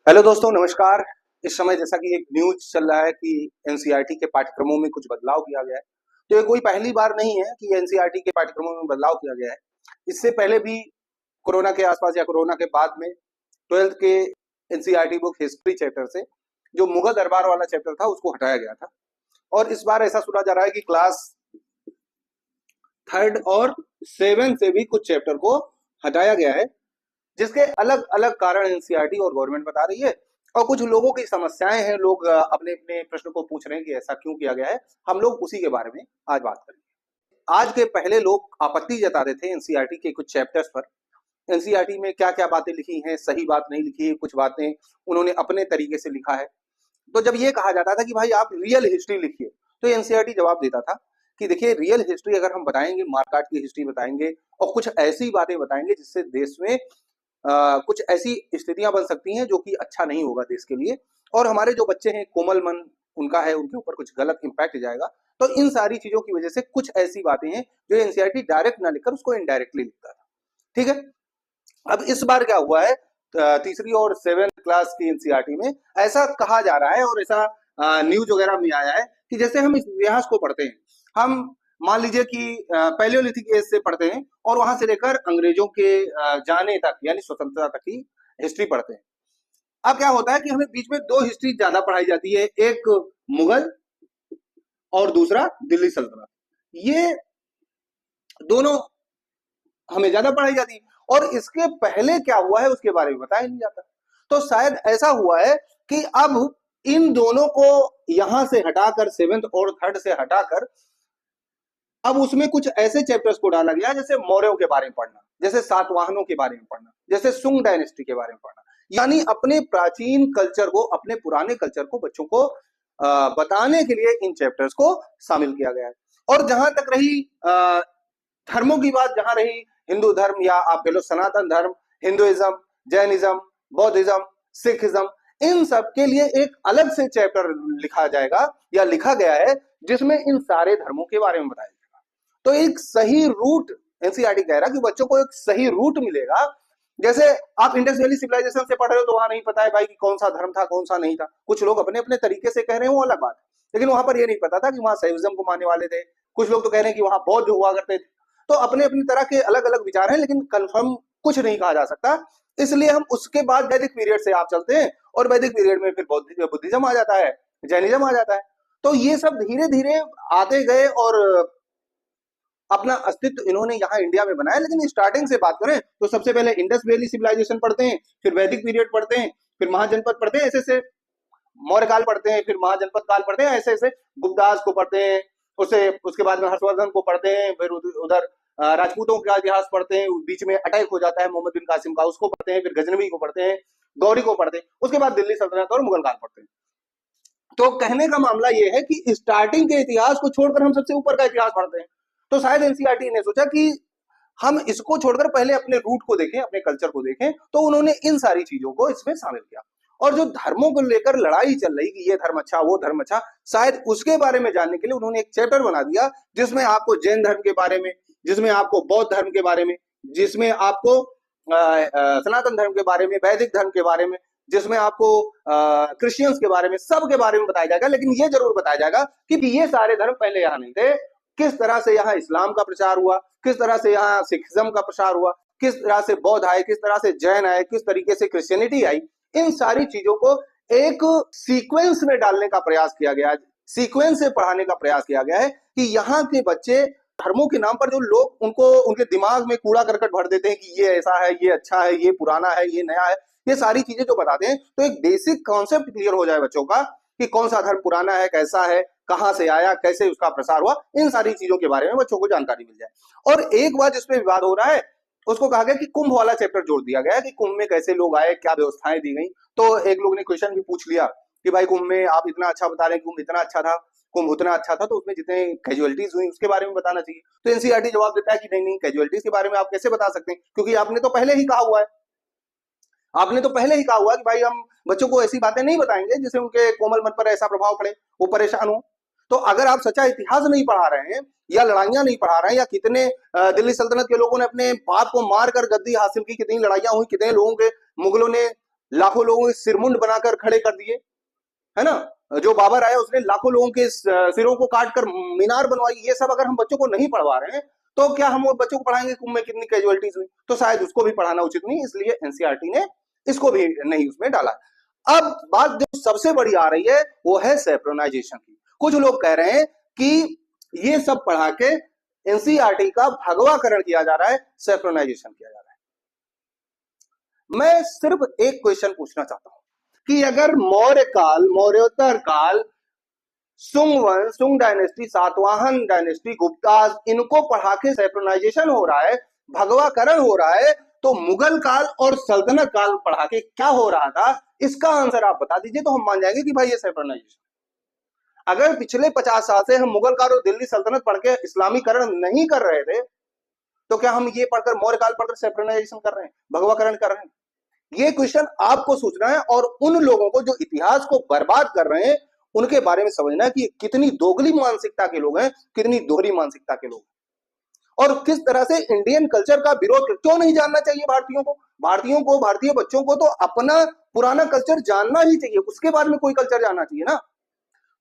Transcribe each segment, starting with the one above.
Hello दोस्तों, नमस्कार। इस समय जैसा कि एक न्यूज़ चल रहा है कि एनसीईआरटी के पाठ्यक्रमों में कुछ बदलाव किया गया है। तो ये कोई पहली बार नहीं है कि एनसीईआरटी के पाठ्यक्रमों में बदलाव किया गया है। इससे पहले भी कोरोना के आसपास या कोरोना के बाद में 12th के एनसीईआरटी बुक हिस्ट्री चैप्टर से जो मुगल दरबार वाला चैप्टर था उसको हटाया गया था। और इस बार ऐसा सुना जा रहा है कि क्लास 3rd और 7th से भी कुछ चैप्टर को हटाया गया है, जिसके अलग अलग कारण एनसीईआरटी और गवर्नमेंट बता रही है। और कुछ लोगों की समस्याएं हैं, लोग अपने अपने प्रश्न को पूछ रहे हैं कि ऐसा क्यों किया गया है। हम लोग उसी के बारे में आज बात करेंगे। आज के पहले लोग आपत्ति जता रहे थे एनसीईआरटी के कुछ चैप्टर्स पर। एनसीईआरटी में क्या क्या बातें लिखी हैं, सही बात नहीं लिखी है, कुछ बातें उन्होंने अपने तरीके से लिखा है। तो जब ये कहा जाता था कि भाई आप रियल हिस्ट्री लिखिए, तो एनसीईआरटी जवाब देता था कि देखिए, रियल हिस्ट्री अगर हम बताएंगे, मार्काट की हिस्ट्री बताएंगे और कुछ ऐसी बातें बताएंगे जिससे देश में कुछ ऐसी स्थितियां बन सकती हैं जो कि अच्छा नहीं होगा देश के लिए, और हमारे जो बच्चे हैं कोमल मन उनका है, उनके ऊपर कुछ गलत इंपैक्ट जाएगा। तो इन सारी चीजों की वजह से कुछ ऐसी बातें हैं जो एनसीईआरटी डायरेक्ट ना लिखकर उसको इनडायरेक्टली लिखता था। ठीक है। अब इस बार क्या हुआ है, तीसरी और 7th क्लास की एनसीईआरटी में ऐसा कहा जा रहा है और ऐसा न्यूज वगैरह में आया है कि जैसे हम इस इतिहास को पढ़ते हैं, हम मान लीजिए कि पैलियोलिथिक एज से पढ़ते हैं और वहां से लेकर अंग्रेजों के जाने तक यानी स्वतंत्रता तक की हिस्ट्री पढ़ते हैं। अब क्या होता है कि हमें बीच में दो हिस्ट्री ज्यादा पढ़ाई जाती है, एक मुगल और दूसरा दिल्ली सल्तनत। ये दोनों हमें ज्यादा पढ़ाई जाती है और इसके पहले क्या हुआ है उसके बारे में बताया नहीं जाता। तो शायद ऐसा हुआ है कि अब इन दोनों को यहां से हटाकर 7th और 3rd से हटाकर अब उसमें कुछ ऐसे चैप्टर्स को डाला गया जैसे मौर्यों के बारे में पढ़ना, जैसे सातवाहनों के बारे में पढ़ना, जैसे सुंग डायनेस्टी के बारे में पढ़ना। यानी अपने प्राचीन कल्चर को, अपने पुराने कल्चर को बच्चों को बताने के लिए इन चैप्टर्स को शामिल किया गया है। और जहां तक रही धर्मों की बात, जहां रही हिंदू धर्म या आप कह लो सनातन धर्म, हिंदुइज्म, जैनिज्म, बौद्धिज्म, सिखिज्म, इन सब के लिए एक अलग से चैप्टर लिखा जाएगा या लिखा गया है जिसमें इन सारे धर्मों के बारे में बताया जाएगा। तो एक सही रूट, एनसीईआरटी कह रहा है कि बच्चों को एक सही रूट मिलेगा। जैसे आप इंडस वैली सिविलाइजेशन से पढ़ रहे हो तो वहां नहीं पता है भाई कि कौन सा धर्म था कौन सा नहीं था। कुछ लोग अपने अपने तरीके से कह रहे हैं, वो अलग बात है, लेकिन वहां पर ये नहीं पता था कि वहां शैविज्म को मानने वाले थे। कुछ लोग तो कह रहे हैं कि वहां बौद्ध हुआ करते थे। तो अपने अपनी तरह के अलग अलग विचार हैं, लेकिन कंफर्म कुछ नहीं कहा जा सकता। इसलिए हम उसके बाद वैदिक पीरियड से आप चलते हैं और वैदिक पीरियड में फिर बुद्धिज्म आ जाता है, जैनिज्म आ जाता है। तो ये सब धीरे धीरे आते गए और अपना अस्तित्व इन्होंने यहाँ इंडिया में बनाया। लेकिन स्टार्टिंग से बात करें तो सबसे पहले इंडस वैली सिविलाइजेशन पढ़ते हैं, फिर वैदिक पीरियड पढ़ते हैं, फिर महाजनपद पढ़ते हैं, ऐसे ऐसे मौर्य काल पढ़ते हैं, फिर महाजनपद काल पढ़ते हैं, ऐसे ऐसे गुप्तदास को पढ़ते हैं, उसे उसके बाद में हर्षवर्धन को पढ़ते हैं, फिर उधर राजपूतों का इतिहास पढ़ते हैं, बीच में अटैक हो जाता है मोहम्मद बिन कासिम का, उसको पढ़ते हैं, फिर गजनवी को पढ़ते हैं, गौरी को पढ़ते हैं, उसके बाद दिल्ली सल्तनत और मुगल काल पढ़ते हैं। तो कहने का मामला ये है कि स्टार्टिंग के इतिहास को छोड़कर हम सबसे ऊपर का इतिहास पढ़ते हैं। तो शायद एनसीईआरटी ने सोचा कि हम इसको छोड़कर पहले अपने रूट को देखें, अपने कल्चर को देखें, तो उन्होंने इन सारी चीजों को इसमें शामिल किया। और जो धर्मों को लेकर लड़ाई चल रही कि ये धर्म अच्छा वो धर्म अच्छा, शायद उसके बारे में जानने के लिए उन्होंने एक चैप्टर बना दिया जिसमें आपको जैन धर्म के बारे में, जिसमें आपको बौद्ध धर्म के बारे में, जिसमें आपको सनातन धर्म के बारे में, वैदिक धर्म के बारे में, जिसमें आपको क्रिश्चियंस के बारे में, सब के बारे में बताया जाएगा। लेकिन ये जरूर बताया जाएगा कि ये सारे धर्म पहले यहाँ नहीं थे, किस तरह से यहाँ इस्लाम का प्रचार हुआ, किस तरह से यहाँ सिखिज्म का प्रसार हुआ, किस तरह से बौद्ध आए, किस तरह से जैन आए, किस तरीके से क्रिश्चियनिटी आई। इन सारी चीजों को एक सीक्वेंस में डालने का प्रयास किया गया है, सीक्वेंस से पढ़ाने का प्रयास किया गया है कि यहाँ के बच्चे धर्मों के नाम पर जो लोग उनको उनके दिमाग में कूड़ा करकट भर देते हैं कि ये ऐसा है, ये अच्छा है, ये पुराना है, ये नया है, ये सारी चीजें जो बताते हैं, तो एक बेसिक कॉन्सेप्ट क्लियर हो जाए बच्चों का कि कौन सा धर्म पुराना है, कैसा है, कहां से आया, कैसे उसका प्रसार हुआ, इन सारी चीजों के बारे में बच्चों को जानकारी मिल जाए। और एक बात जिसपे विवाद हो रहा है, उसको कहा गया कि कुंभ वाला चैप्टर जोड़ दिया गया कि कुंभ में कैसे लोग आए, क्या व्यवस्थाएं दी गई। तो एक लोग ने क्वेश्चन भी पूछ लिया कि भाई कुंभ में आप इतना अच्छा बता रहे हैं, कुंभ इतना अच्छा था, कुंभ उतना अच्छा था, तो उसमें जितने कैजुअलिटीज हुई उसके बारे में बताना चाहिए। तो एनसीईआरटी जवाब देता है कि नहीं नहीं, कैजुअलिटीज के बारे में आप कैसे बता सकते हैं, क्योंकि आपने तो पहले ही कहा हुआ है, आपने तो पहले ही कहा हुआ कि भाई हम बच्चों को ऐसी बातें नहीं बताएंगे जिससे उनके कोमल मन पर ऐसा प्रभाव पड़े, वो परेशान हो। तो अगर आप सच्चा इतिहास नहीं पढ़ा रहे हैं या लड़ाइयां नहीं पढ़ा रहे हैं, या कितने दिल्ली सल्तनत के लोगों ने अपने बाप को मारकर गद्दी हासिल की, कितनी लड़ाइयां हुई, कितने लोगों के मुगलों ने लाखों लोगों के सिरमुंड बनाकर खड़े कर दिए, है ना। जो बाबर आया उसने लाखों लोगों के सिरों को काट कर मीनार बनवाई। ये सब अगर हम बच्चों को नहीं पढ़वा रहे हैं तो क्या हम वो बच्चों को पढ़ाएंगे कुंभ में कितनी कैजुअलिटीज हुई? तो शायद उसको भी पढ़ाना उचित नहीं, इसलिए एनसीईआरटी ने इसको भी नहीं उसमें डाला। अब बात जो सबसे बड़ी आ रही है वो है सेफ्रोनाइजेशन की। कुछ लोग कह रहे हैं कि ये सब पढ़ा के एनसीईआरटी का भगवाकरण किया जा रहा है, सेफ्रोनाइजेशन किया जा रहा है। मैं सिर्फ एक क्वेश्चन पूछना चाहता हूं कि अगर मौर्य काल, मौर्योत्तर काल, सुंग वंश, सुंग डायनेस्टी, सातवाहन डायनेस्टी, गुप्ताज, इनको पढ़ा के सेफ्रोनाइजेशन हो रहा है, भगवाकरण हो रहा है, तो मुगल काल और सल्तनत काल पढ़ा के क्या हो रहा था? इसका आंसर आप बता दीजिए तो हम मान जाएंगे कि भाई ये सेफ्रोनाइजेशन। अगर पिछले 50 साल से हम मुगल काल और दिल्ली सल्तनत पढ़ के इस्लामीकरण नहीं कर रहे थे, तो क्या हम ये पढ़कर, मौर्य काल पढ़कर सेफ्रोनाइजेशन कर रहे हैं, भगवाकरण कर रहे हैं? ये क्वेश्चन आपको सोचना है और उन लोगों को जो इतिहास को बर्बाद कर रहे हैं उनके बारे में समझना है कि कितनी दोगली मानसिकता के लोग हैं, कितनी दोहरी मानसिकता के लोग, और किस तरह से इंडियन कल्चर का विरोध। क्यों नहीं जानना चाहिए भारतीयों को? भारतीय बच्चों को तो अपना पुराना कल्चर जानना ही चाहिए, उसके बाद में कोई कल्चर जानना चाहिए ना।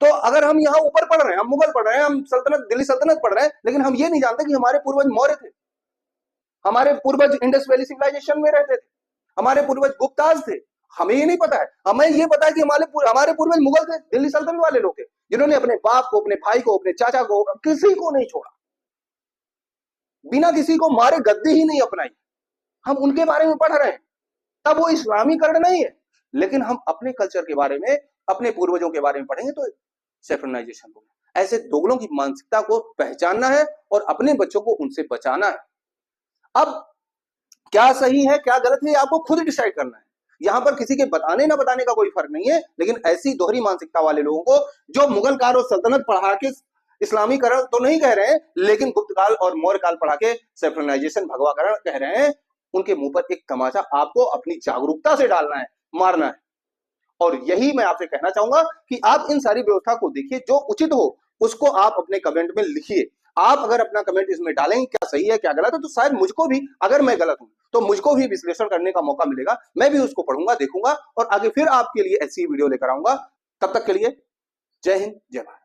तो अगर हम यहाँ ऊपर पढ़ रहे हैं, हम मुगल पढ़ रहे हैं, हम सल्तनत, दिल्ली सल्तनत पढ़ रहे हैं, लेकिन हम ये नहीं जानते कि हमारे पूर्वज मौर्य थे, हमारे पूर्वज इंडस वैली सिविलाइजेशन में रहते थे, हमारे पूर्वज गुप्ताज थे, हमें ये नहीं पता है। हमें ये पता है कि हमारे पूर्वज मुगल थे, दिल्ली सल्तनत वाले लोग थे, जिन्होंने अपने बाप को, अपने भाई को, अपने चाचा को, किसी को नहीं छोड़ा, बिना किसी को मारे गद्दी ही नहीं अपनाई। हम उनके बारे में पढ़ रहे हैं, तब वो इस्लामीकरण नहीं है, लेकिन हम अपने कल्चर के बारे में, अपने पूर्वजों के बारे में पढ़ेंगे तो सेफ्रोनाइजेशन होगा। ऐसे दोगलों की मानसिकता को पहचानना है और अपने बच्चों को उनसे बचाना है। अब क्या सही है क्या गलत है आपको खुद डिसाइड करना है। यहां पर किसी के बताने ना बताने का कोई फर्क नहीं है, लेकिन ऐसी दोहरी मानसिकता वाले लोगों को, जो मुगल काल और सल्तनत पढ़ा के इस्लामीकरण तो नहीं कह रहे हैं, लेकिन गुप्त काल और मौर्य काल पढ़ा के सेफ्रोनाइजेशन, भगवाकरण कह रहे हैं, उनके मुंह पर एक तमाचा आपको अपनी जागरूकता से डालना है, मारना है। और यही मैं आपसे कहना चाहूंगा कि आप इन सारी व्यवस्था को देखिए, जो उचित हो उसको आप अपने कमेंट में लिखिए। आप अगर अपना कमेंट इसमें डालेंगे क्या सही है क्या गलत है, तो शायद मुझको भी, अगर मैं गलत हूं तो मुझको भी विश्लेषण करने का मौका मिलेगा, मैं भी उसको पढ़ूंगा, देखूंगा और आगे फिर आपके लिए ऐसी वीडियो लेकर आऊंगा। तब तक के लिए जय हिंद, जय भारत।